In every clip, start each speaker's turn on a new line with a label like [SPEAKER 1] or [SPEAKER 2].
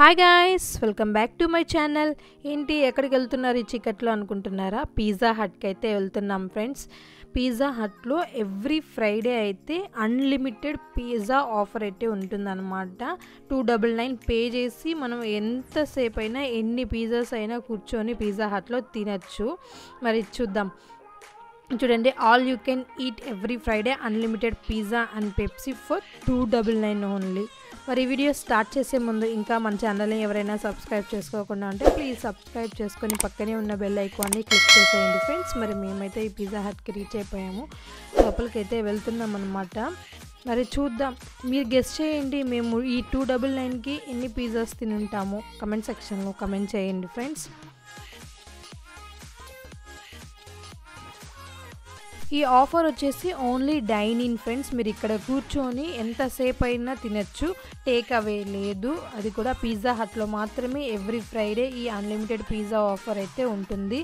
[SPEAKER 1] Hi guys, welcome back to my channel. ఏంటి ఎక్కడికి వెళ్తున్నారు ఈ చీకట్లో అనుకుంటున్నారా? పిజ్జా హట్కి అయితే వెళ్తున్నాం ఫ్రెండ్స్. పిజ్జా హట్లో ఎవ్రీ ఫ్రైడే అయితే అన్లిమిటెడ్ పిజ్జా ఆఫర్ అయితే ఉంటుందన్నమాట. $299 పే చేసి మనం ఎంతసేపు అయినా ఎన్ని పిజ్జాస్ అయినా కూర్చొని పిజ్జా హట్లో తినచ్చు. మరి చూద్దాం. చూడండి, all you can eat every Friday unlimited pizza and Pepsi for $299 only. మరి ఈ వీడియో స్టార్ట్ చేసే ముందు ఇంకా మన ఛానల్ని ఎవరైనా సబ్స్క్రైబ్ చేసుకోకుండా ఉంటే ప్లీజ్ సబ్స్క్రైబ్ చేసుకొని పక్కనే ఉన్న బెల్ ఐకాన్ని క్లిక్ చేసేయండి ఫ్రెండ్స్. మరి మేమైతే ఈ పిజ్జా హట్కి రీచ్ అయిపోయాము, లోపలికైతే వెళ్తున్నాం అనమాట. మరి చూద్దాం, మీరు గెస్ట్ చేయండి మేము ఈ $299కి ఎన్ని పిజ్జాస్ తిని ఉంటాము. కమెంట్ సెక్షన్లో కమెంట్ చేయండి ఫ్రెండ్స్. ఈ ఆఫర్ వచ్చేసి ఓన్లీ డైన్ ఇన్ ఫ్రెండ్స్. మీరు ఇక్కడ కూర్చొని ఎంతసేపు అయినా తినచ్చు, టేక్ అవే లేదు. అది కూడా పిజ్జా హట్లో మాత్రమే ఎవ్రీ ఫ్రైడే ఈ అన్లిమిటెడ్ పిజ్జా ఆఫర్ అయితే ఉంటుంది.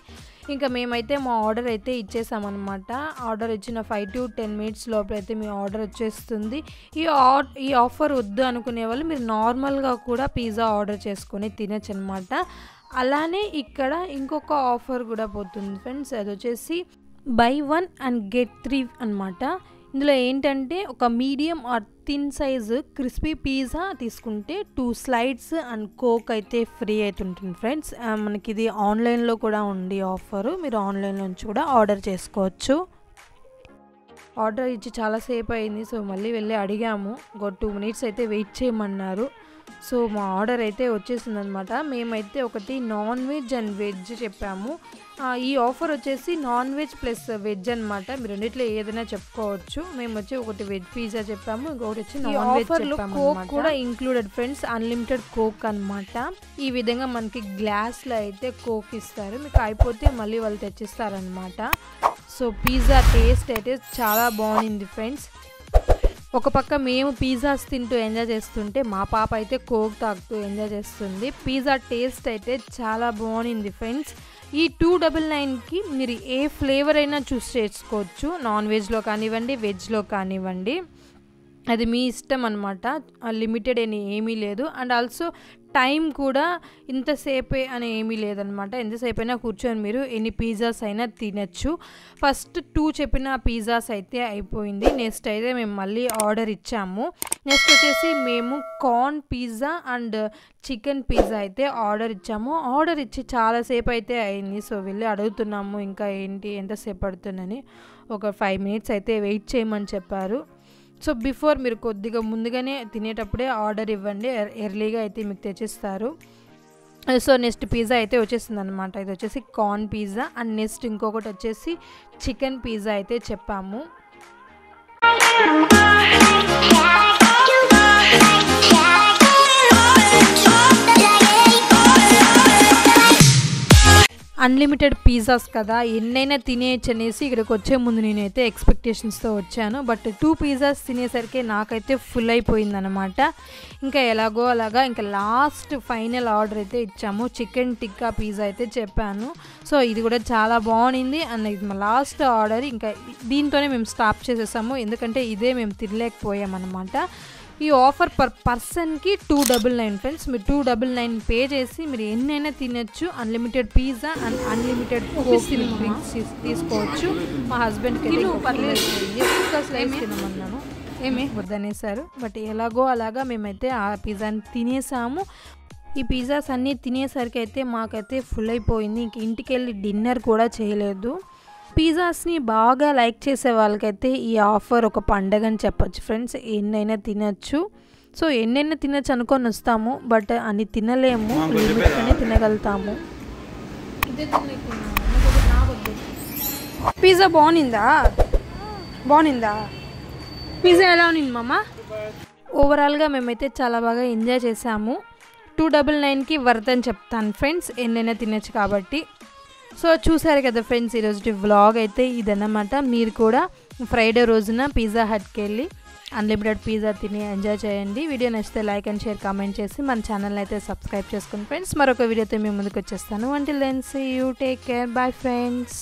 [SPEAKER 1] ఇంకా మేమైతే మా ఆర్డర్ అయితే ఇచ్చేసామన్నమాట. ఆర్డర్ ఇచ్చిన 5 to 10 minutes లోపల అయితే మీ ఆర్డర్ వచ్చేస్తుంది. ఈ ఆఫర్ వద్దు అనుకునే వాళ్ళు మీరు నార్మల్గా కూడా పిజ్జా ఆర్డర్ చేసుకొని తినచ్చు అనమాట. అలానే ఇక్కడ ఇంకొక ఆఫర్ కూడా పోతుంది ఫ్రెండ్స్. అది వచ్చేసి బై 1 and get 3 అనమాట. ఇందులో ఏంటంటే ఒక medium are thin size crispy pizza తీసుకుంటే 2 స్లైడ్స్ అండ్ కోక్ అయితే ఫ్రీ అయితే ఉంటుంది ఫ్రెండ్స్. మనకి ఇది ఆన్లైన్లో కూడా ఉంది ఆఫరు. మీరు ఆన్లైన్ నుంచి కూడా ఆర్డర్ చేసుకోవచ్చు. ఆర్డర్ ఇచ్చి చాలాసేపు అయింది, సో మళ్ళీ వెళ్ళి అడిగాము. ఒక 2 minutes అయితే వెయిట్ చేయమన్నారు. సో మా ఆర్డర్ అయితే వచ్చేసింది అనమాట. మేమైతే ఒకటి నాన్ వెజ్ అండ్ వెజ్ చెప్పాము. ఈ ఆఫర్ వచ్చేసి నాన్ వెజ్ ప్లస్ వెజ్ అనమాట. మీరు రెండిట్లో ఏదైనా చెప్పుకోవచ్చు. మేము వచ్చి ఒకటి వెజ్ పిజ్జా చెప్పాము, ఇంకొకటి వచ్చి నాన్ వెజ్ చెప్పాము. కోక్ కూడా ఇంక్లూడెడ్ ఫ్రెండ్స్, అన్లిమిటెడ్ కోక్ అనమాట. ఈ విధంగా మనకి గ్లాస్లో అయితే కోక్ ఇస్తారు. మీకు అయిపోతే మళ్ళీ వాళ్ళు తెచ్చిస్తారనమాట. సో పిజ్జా టేస్ట్ అయితే చాలా బాగుంది ఫ్రెండ్స్. ఒక పక్క మేము పిజ్జాస్ తింటూ ఎంజాయ్ చేస్తుంటే మా పాప అయితే కోక్ తాగుతూ ఎంజాయ్ చేస్తుంది. పిజ్జా టేస్ట్ అయితే చాలా బాగుంది ఫ్రెండ్స్. ఈ $299కి మీరు ఏ ఫ్లేవర్ అయినా చూస్ చేసుకోవచ్చు. నాన్ వెజ్లో కానివ్వండి, వెజ్లో కానివ్వండి, అది మీ ఇష్టం అనమాట. లిమిటెడ్ అని ఏమీ లేదు. అండ్ ఆల్సో టైం కూడా ఇంతసేపే అని ఏమీ లేదనమాట. ఎంతసేపు అయినా కూర్చొని మీరు ఎన్ని పిజ్జాస్ అయినా తినచ్చు. ఫస్ట్ 2 చెప్పిన పిజ్జాస్ అయితే అయిపోయింది. నెక్స్ట్ అయితే మేము మళ్ళీ ఆర్డర్ ఇచ్చాము. నెక్స్ట్ వచ్చేసి మేము corn pizza and chicken pizza అయితే ఆర్డర్ ఇచ్చాము. ఆర్డర్ ఇచ్చి చాలాసేపు అయితే అయింది. సో వెళ్ళి అడుగుతున్నాము ఇంకా ఏంటి ఎంతసేపు పడుతుందని. ఒక 5 minutes అయితే వెయిట్ చేయమని చెప్పారు. సో బిఫోర్ మీరు కొద్దిగా ముందుగానే తినేటప్పుడే ఆర్డర్ ఇవ్వండి, ఎర్లీగా అయితే మీకు తెచ్చిస్తారు. సో నెక్స్ట్ పిజ్జా అయితే వచ్చేసింది అనమాట. ఇది వచ్చేసి కార్న్ పిజ్జా అండ్ నెక్స్ట్ ఇంకొకటి వచ్చేసి చికెన్ పిజ్జా అయితే చెప్పాము. అన్లిమిటెడ్ పిజ్జాస్ కదా, ఎన్నైనా తినేయచ్చు అనేసి ఇక్కడికి వచ్చే ముందు నేనైతే ఎక్స్పెక్టేషన్స్తో వచ్చాను. బట్ 2 పిజ్జాస్ తినేసరికి నాకైతే ఫుల్ అయిపోయిందనమాట. ఇంకా ఎలాగో అలాగా ఇంకా లాస్ట్ ఫైనల్ ఆర్డర్ అయితే ఇచ్చాము. చికెన్ టిక్కా పిజ్జా అయితే చెప్పాను. సో ఇది కూడా చాలా బాగుంది అండ్ ఇది మా లాస్ట్ ఆర్డర్. ఇంకా దీంతోనే మేము స్టాప్ చేసేసాము, ఎందుకంటే ఇదే మేము తినలేకపోయామన్నమాట. ఈ ఆఫర్ పర్ పర్సన్కి $299 ఫ్రెండ్స్. మీరు $299 పే చేసి మీరు ఎన్నైనా తినచ్చు. Unlimited pizza and unlimited coke drinks తీసుకోవచ్చు. మా హస్బెండ్కి స్లైస్ తినమన్నాను, ఏమీ వద్దనేసారు. బట్ ఎలాగో అలాగా మేమైతే ఆ పిజ్జాని తినేసాము. ఈ పిజ్జాస్ అన్నీ తినేసరికి అయితే మాకైతే ఫుల్ అయిపోయింది. ఇంక ఇంటికి వెళ్ళి డిన్నర్ కూడా చేయలేదు. పిజ్జాస్ని బాగా లైక్ చేసే వాళ్ళకైతే ఈ ఆఫర్ ఒక పండగ అని చెప్పచ్చు ఫ్రెండ్స్. ఎన్నైనా తినచ్చు. సో ఎన్నైనా తినచ్చు అనుకొని వస్తాము, బట్ అన్ని తినలేము, లిమిట్గానే తినగలుగుతాము.
[SPEAKER 2] పిజ్జా బాగుందా? పిజ్జా ఎలా ఉంది మామ?
[SPEAKER 1] ఓవరాల్గా మేమైతే చాలా బాగా ఎంజాయ్ చేసాము. $299కి వర్త్ అని చెప్తాను ఫ్రెండ్స్, ఎన్నైనా తినచ్చు కాబట్టి. సో చూసారు కదా ఫ్రెండ్స్, ఈరోజు వ్లాగ్ అయితే ఇదన్నమాట. మీరు కూడా ఫ్రైడే రోజున పిజ్జా హట్కి వెళ్ళి అన్లిమిటెడ్ పిజ్జా తిని ఎంజాయ్ చేయండి. వీడియో నచ్చితే లైక్ అండ్ షేర్ కామెంట్ చేసి మన ఛానల్ అయితే సబ్స్క్రైబ్ చేసుకోండి ఫ్రెండ్స్. మరొక వీడియోతో మేము ముందుకు వచ్చేస్తాను. Until then see you, take care, bye friends.